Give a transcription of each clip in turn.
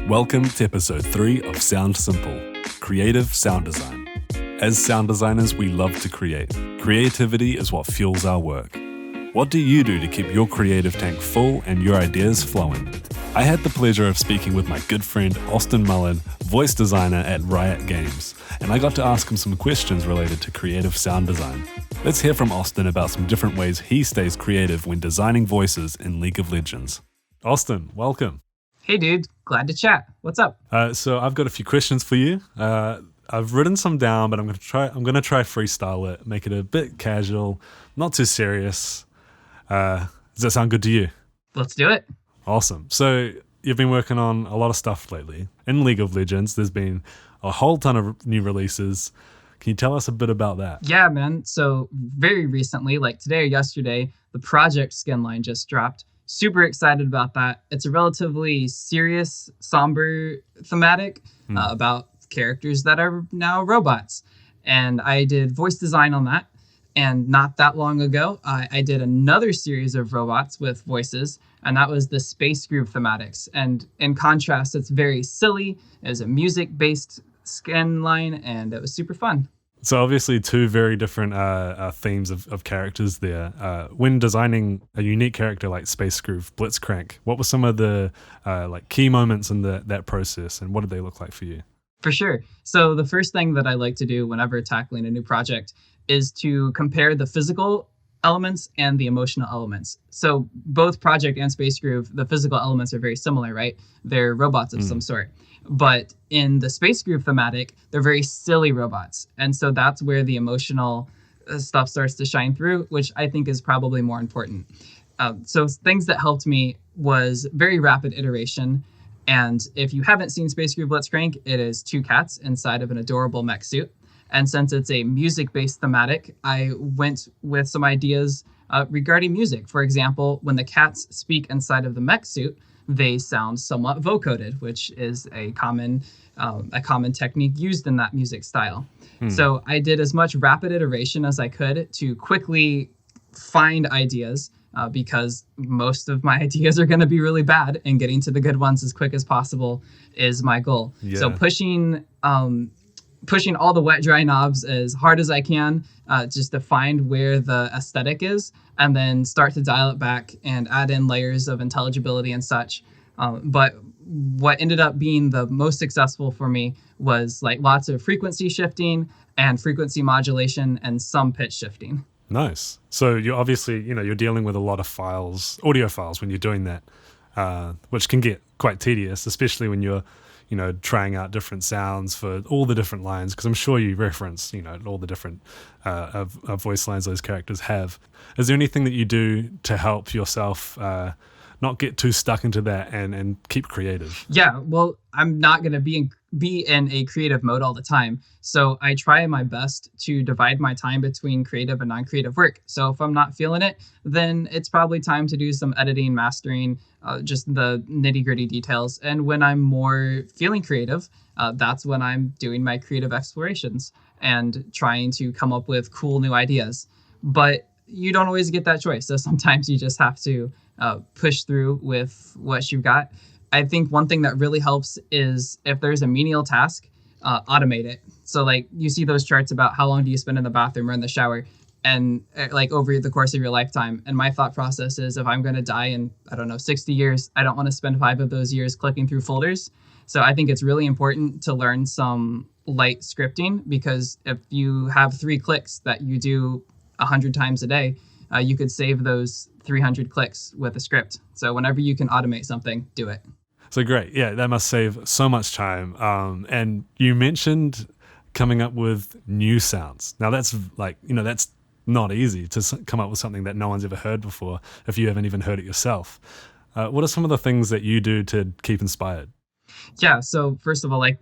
Welcome to episode 3 of Sound Simple, Creative Sound Design. As sound designers, we love to create. Creativity is what fuels our work. What do you do to keep your creative tank full and your ideas flowing? I had the pleasure of speaking with my good friend Austin Mullen, voice designer at Riot Games, and I got to ask him some questions related to creative sound design. Let's hear from Austin about some different ways he stays creative when designing voices in League of Legends. Austin, welcome. Hey dude, glad to chat. What's up? So I've got a few questions for you. I've written some down, but I'm gonna try freestyle it, make it a bit casual, not too serious. Does that sound good to you? Let's do it. Awesome. So you've been working on a lot of stuff lately. In League of Legends, there's been a whole ton of new releases. Can you tell us a bit about that? Yeah, man. So very recently, like today or yesterday, the Project skin line just dropped. Super excited about that. It's a relatively serious, somber thematic about characters that are now robots. And I did voice design on that. And not that long ago, I did another series of robots with voices, and that was the Space Groove thematics. And in contrast, it's very silly. It was a music-based skin line, and it was super fun. So obviously two very different themes of characters there. When designing a unique character like Space Groove, Blitzcrank, what were some of the key moments in that process, and what did they look like for you? For sure. So the first thing that I like to do whenever tackling a new project is to compare the physical elements and the emotional elements. So both Project and Space Groove, the physical elements are very similar, right? They're robots of some sort. But in the Space Groove thematic, they're very silly robots. And so that's where the emotional stuff starts to shine through, which I think is probably more important. So things that helped me was very rapid iteration. And if you haven't seen Space Groove Blitzcrank, it is two cats inside of an adorable mech suit. And since it's a music-based thematic, I went with some ideas regarding music. For example, when the cats speak inside of the mech suit, they sound somewhat vocoded, which is a common technique used in that music style. So I did as much rapid iteration as I could to quickly find ideas because most of my ideas are going to be really bad, and getting to the good ones as quick as possible is my goal. Yeah. So pushing all the wet, dry knobs as hard as I can just to find where the aesthetic is, and then start to dial it back and add in layers of intelligibility and such. But what ended up being the most successful for me was like lots of frequency shifting and frequency modulation and some pitch shifting. Nice. So you're obviously, you're dealing with a lot of files, audio files when you're doing that, which can get quite tedious, especially when you're trying out different sounds for all the different lines, because I'm sure you reference, all the different voice lines those characters have. Is there anything that you do to help yourself not get too stuck into that and keep creative? Yeah, well, I'm not going to be in a creative mode all the time. So I try my best to divide my time between creative and non-creative work. So if I'm not feeling it, then it's probably time to do some editing, mastering, just the nitty-gritty details. And when I'm more feeling creative, that's when I'm doing my creative explorations and trying to come up with cool new ideas. But you don't always get that choice. So sometimes you just have to push through with what you've got. I think one thing that really helps is if there's a menial task, automate it. So like you see those charts about how long do you spend in the bathroom or in the shower, and like over the course of your lifetime. And my thought process is if I'm going to die in, 60 years, I don't want to spend 5 of those years clicking through folders. So I think it's really important to learn some light scripting, because if you have 3 clicks that you do 100 times a day, you could save those 300 clicks with a script. So whenever you can automate something, do it. So great. Yeah, that must save so much time. And you mentioned coming up with new sounds. Now that's that's not easy to come up with something that no one's ever heard before if you haven't even heard it yourself. What are some of the things that you do to keep inspired? Yeah, so first of all, like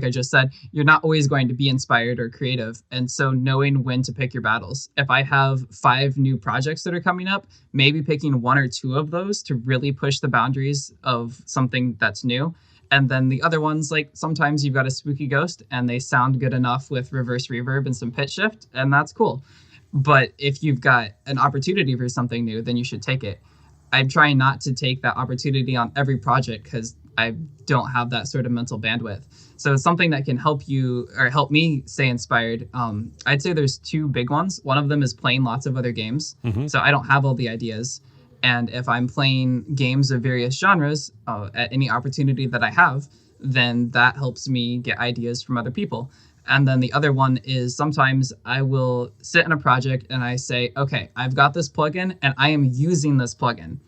I just said, you're not always going to be inspired or creative. And so knowing when to pick your battles. If I have 5 new projects that are coming up, maybe picking 1 or 2 of those to really push the boundaries of something that's new. And then the other ones, like sometimes you've got a spooky ghost and they sound good enough with reverse reverb and some pitch shift, and that's cool. But if you've got an opportunity for something new, then you should take it. I'm trying not to take that opportunity on every project, because I don't have that sort of mental bandwidth. So it's something that can help you or help me stay inspired. I'd say there's two big ones. One of them is playing lots of other games. So I don't have all the ideas. And if I'm playing games of various genres at any opportunity that I have, then that helps me get ideas from other people. And then the other one is sometimes I will sit in a project and I say, okay, I've got this plugin and I am using this plugin.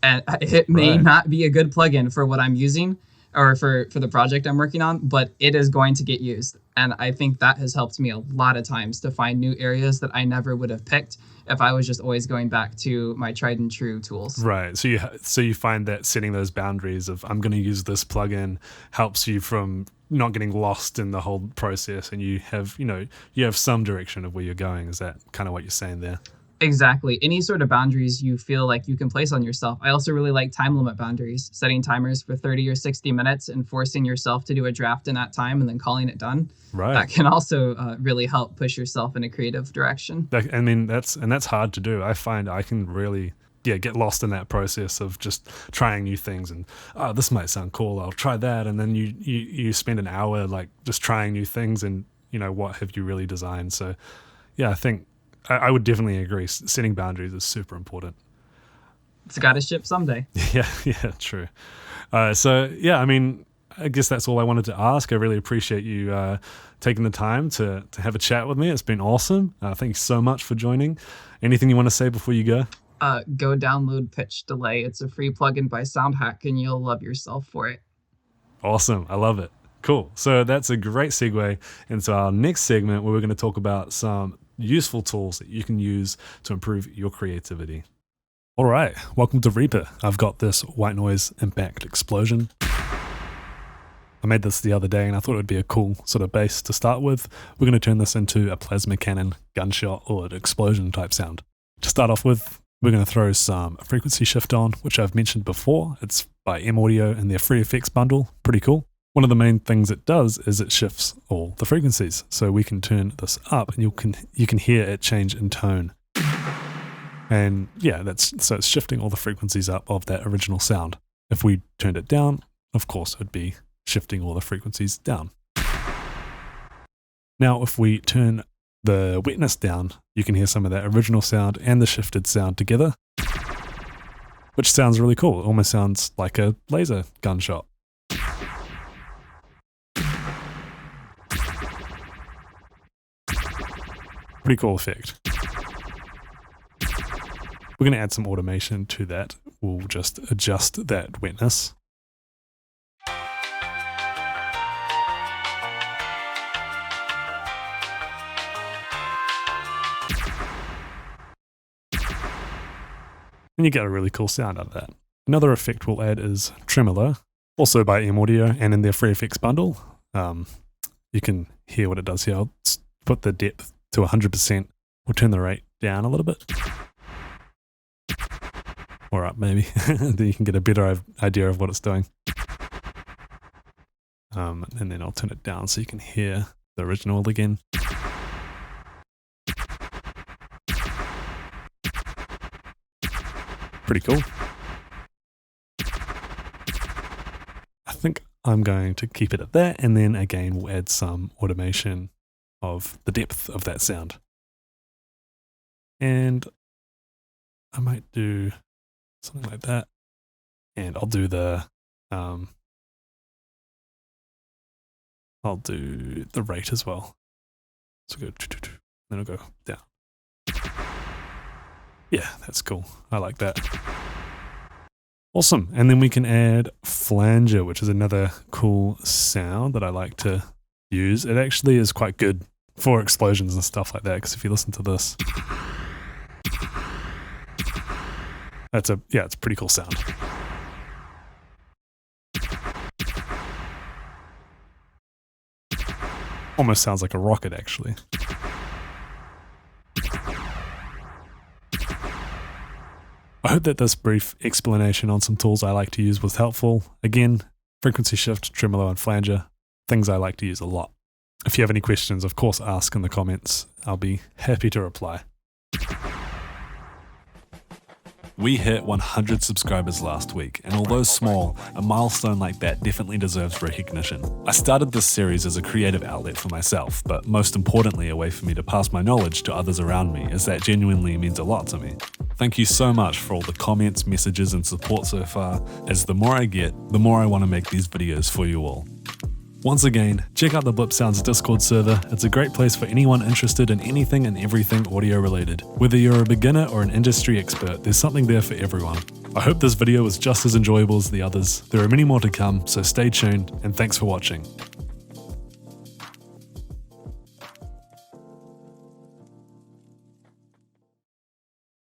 And it may not be a good plugin for what I'm using or for the project I'm working on, but it is going to get used. And I think that has helped me a lot of times to find new areas that I never would have picked if I was just always going back to my tried and true tools. Right. So you find that setting those boundaries of I'm going to use this plugin helps you from not getting lost in the whole process, and you have some direction of where you're going. Is that kind of what you're saying there? Exactly. Any sort of boundaries you feel like you can place on yourself. I also really like time limit boundaries, setting timers for 30 or 60 minutes and forcing yourself to do a draft in that time and then calling it done. Right. That can also really help push yourself in a creative direction. I mean, that's hard to do. I find I can really get lost in that process of just trying new things and this might sound cool, I'll try that, and then you spend an hour like just trying new things and what have you really designed. So yeah, I think I would definitely agree. Setting boundaries is super important. It's got to ship someday. Yeah, true. So yeah, I mean, I guess that's all I wanted to ask. I really appreciate you taking the time to have a chat with me. It's been awesome. Thank you so much for joining. Anything you want to say before you go? Go download Pitch Delay. It's a free plugin by SoundHack, and you'll love yourself for it. Awesome. I love it. Cool. So that's a great segue into our next segment where we're going to talk about some useful tools that you can use to improve your creativity. All right. Welcome to Reaper. I've got this white noise impact explosion. I made this the other day and I thought it would be a cool sort of bass to start with. We're going to turn this into a plasma cannon, gunshot, or an explosion type sound. To start off with, we're going to throw some frequency shift on, which I've mentioned before. It's by M Audio and their free effects bundle. Pretty cool. One of the main things it does is it shifts all the frequencies. So we can turn this up and you can hear it change in tone. And yeah, so it's shifting all the frequencies up of that original sound. If we turned it down, of course, it would be shifting all the frequencies down. Now, if we turn the wetness down, you can hear some of that original sound and the shifted sound together, which sounds really cool. It almost sounds like a laser gunshot. Pretty cool effect. We're going to add some automation to that. We'll just adjust that wetness. And you get a really cool sound out of that. Another effect we'll add is tremolo, also by M Audio and in their free effects bundle. You can hear what it does here. I'll put the depth to 100%. We'll turn the rate down a little bit. Or up maybe. Then you can get a better idea of what it's doing. And then I'll turn it down so you can hear the original again. Pretty cool. I think I'm going to keep it at that, and then again we'll add some automation of the depth of that sound. And I might do something like that. And I'll do the rate as well. So go, then I'll go down. Yeah, that's cool. I like that. Awesome. And then we can add flanger, which is another cool sound that I like to use. It actually is quite good for explosions and stuff like that, because if you listen to this, it's a pretty cool sound. Almost sounds like a rocket, actually. I hope that this brief explanation on some tools I like to use was helpful. Again, frequency shift, tremolo, and flanger, things I like to use a lot. If you have any questions, of course, ask in the comments. I'll be happy to reply. We hit 100 subscribers last week, and although small, a milestone like that definitely deserves recognition. I started this series as a creative outlet for myself, but most importantly a way for me to pass my knowledge to others around me, as that genuinely means a lot to me. Thank you so much for all the comments, messages, and support so far, as the more I get, the more I want to make these videos for you all. Once again, check out the Blip Sounds Discord server. It's a great place for anyone interested in anything and everything audio related. Whether you're a beginner or an industry expert, there's something there for everyone. I hope this video was just as enjoyable as the others. There are many more to come, so stay tuned, and thanks for watching.